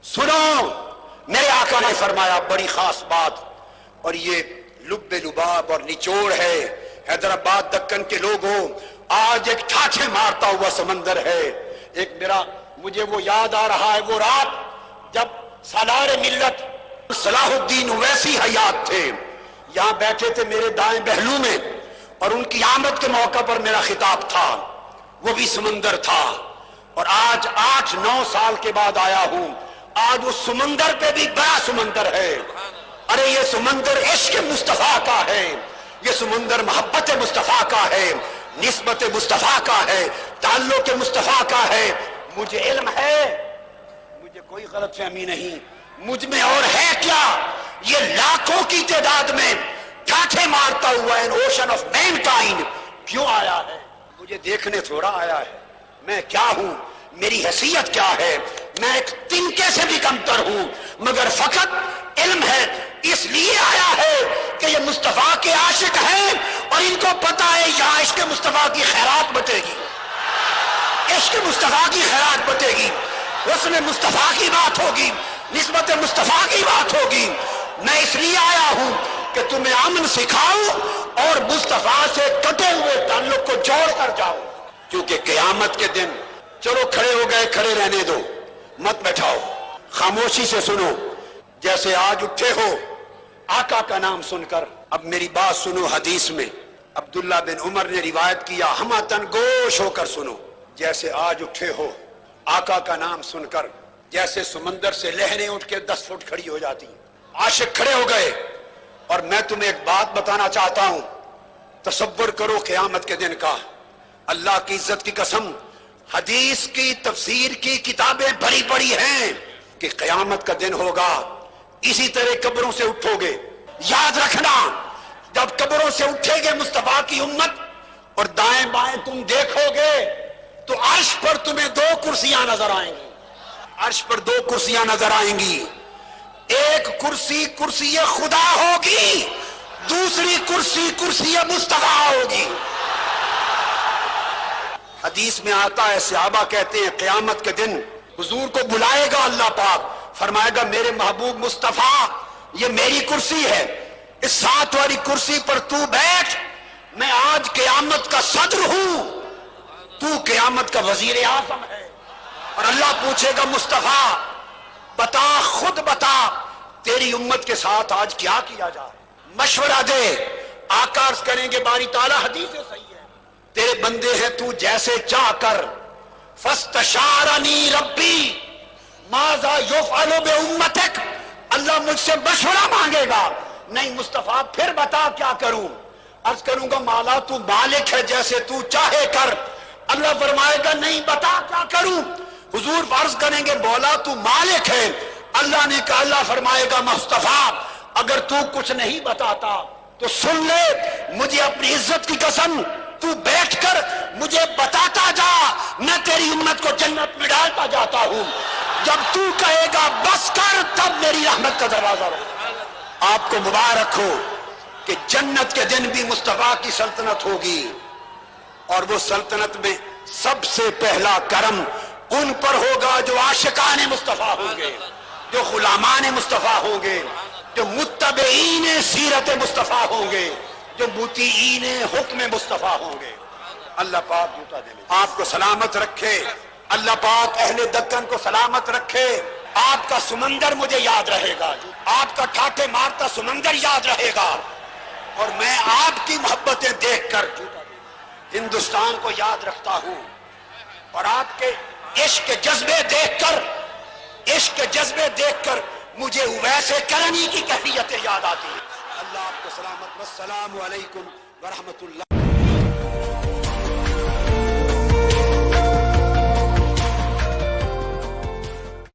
سنو، میرے آقا نے فرمایا بڑی خاص بات، اور یہ لب لباب اور نچوڑ ہے حیدرآباد دکن کے لوگوں، آج ایک ٹھاٹھے مارتا ہوا سمندر ہے۔ ایک مجھے وہ یاد آ رہا ہے، وہ رات جب سالار ملت صلاح الدین اویسی حیات تھے، یہاں بیٹھے تھے میرے دائیں پہلو میں، اور ان کی آمد کے موقع پر میرا خطاب تھا، وہ بھی سمندر تھا۔ اور آج 8-9 سال کے بعد آیا ہوں، آج اس سمندر پہ بھی بڑا سمندر ہے۔ ارے یہ سمندر عشق مصطفیٰ کا ہے، یہ سمندر محبت مصطفیٰ کا ہے، نسبت مصطفیٰ کا ہے، تعلق مصطفیٰ کا ہے۔ مجھے علم ہے، مجھے کوئی غلط فہمی نہیں، مجھ میں اور ہے کیا؟ یہ لاکھوں کی تعداد میں ٹھاٹھے مارتا ہوا ان اوشن آف مین کائنڈ کیوں آیا ہے؟ مجھے دیکھنے تھوڑا آیا ہے، میں کیا ہوں، میری حیثیت کیا ہے، میں ایک تنکے سے بھی کمتر ہوں، مگر فقط علم ہے، اس لیے آیا ہے کہ یہ مصطفیٰ کے عاشق ہیں، اور ان کو پتا ہے یہاں عشق مصطفیٰ کی خیرات بٹے گی، عشق مصطفیٰ کی خیرات بٹے گی، حسن مصطفیٰ کی بات ہوگی، نسبت مصطفیٰ کی بات ہوگی۔ میں اس لیے آیا ہوں کہ تمہیں امن سکھاؤں اور مصطفیٰ سے کٹے ہوئے تعلق کو جوڑ کر جاؤں، کیونکہ قیامت کے دن، چلو کھڑے ہو گئے، کھڑے رہنے دو، مت بیٹھاؤ، خاموشی سے سنو، جیسے آج اٹھے ہو آقا کا نام سن کر۔ اب میری بات سنو، حدیث میں عبداللہ بن عمر نے روایت کیا، ہمتن گوش ہو کر سنو، جیسے آج اٹھے ہو آقا کا نام سن کر، جیسے سمندر سے لہریں اٹھ کے 10 فٹ کھڑی ہو جاتی، عاشق کھڑے ہو گئے۔ اور میں تمہیں ایک بات بتانا چاہتا ہوں، تصور کرو قیامت کے دن کا، اللہ کی عزت کی قسم، حدیث کی تفسیر کی کتابیں بھری پڑی ہیں کہ قیامت کا دن ہوگا، اسی طرح قبروں سے اٹھو گے۔ یاد رکھنا، جب قبروں سے اٹھے گے مصطفیٰ کی امت، اور دائیں بائیں تم دیکھو گے تو عرش پر تمہیں 2 کرسیاں نظر آئیں گی، عرش پر 2 کرسیاں نظر آئیں گی، ایک کرسی کرسی خدا ہوگی، دوسری کرسی کرسی مصطفیٰ ہوگی۔ حدیث میں آتا ہے، صحابہ کہتے ہیں قیامت کے دن حضور کو بلائے گا اللہ پاک، فرمائے گا میرے محبوب مصطفیٰ یہ میری کرسی ہے، اس 7 والی کرسی پر تو بیٹھ، میں آج قیامت کا صدر ہوں، تو قیامت کا وزیر اعظم ہے۔ اور اللہ پوچھے گا مصطفیٰ بتا، خود بتا تیری امت کے ساتھ آج کیا کیا جائے، مشورہ دے۔ آقا عرض کریں گے باری تعالیٰ، حدیث صحیح ہے، تیرے بندے ہیں تو جیسے چاہ کر، فاستشارنی ربی ماذا یفعل بامتک، اللہ مجھ سے مشورہ مانگے گا، نہیں مصطفیٰ پھر بتا کیا کروں، عرض کروں گا مولا تو مالک ہے، جیسے تو چاہے کر، اللہ فرمائے گا نہیں بتا کیا کروں، حضور عرض کریں گے مولا تو مالک ہے، اللہ نے کہا، اللہ فرمائے گا مصطفیٰ اگر تو کچھ نہیں بتاتا تو سن لے، مجھے اپنی عزت کی قسم تو بیٹھ کر مجھے بتاتا جا، میں تیری امت کو جنت میں ڈالتا جاتا ہوں، جب تو کہے گا بس کر تب میری رحمت کا دروازہ رہے۔ آپ کو مبارک ہو کہ جنت کے دن بھی مصطفیٰ کی سلطنت ہوگی، اور وہ سلطنت میں سب سے پہلا کرم ان پر ہوگا جو عاشقان مصطفیٰ ہوں گے، جو غلامان مصطفیٰ ہوں گے، جو متبعین سیرت مصطفیٰ ہوں گے، جو مطیعین حکم مصطفیٰ ہوں گے۔ اللہ پاک جوتا دے آپ کو سلامت رکھے، اللہ پاک اہل دکن کو سلامت رکھے۔ آپ کا سمندر مجھے یاد رہے گا، آپ کا ٹھاٹھے مارتا سمندر یاد رہے گا، اور میں آپ کی محبتیں دیکھ کر ہندوستان کو یاد رکھتا ہوں، اور آپ کے عشق کے جذبے دیکھ کر، عشق کے جذبے دیکھ کر مجھے اویس کرنی کی کیفیتیں یاد آتی ہیں۔ اللہ آپ کو سلامت، والسلام علیکم ورحمۃ اللہ۔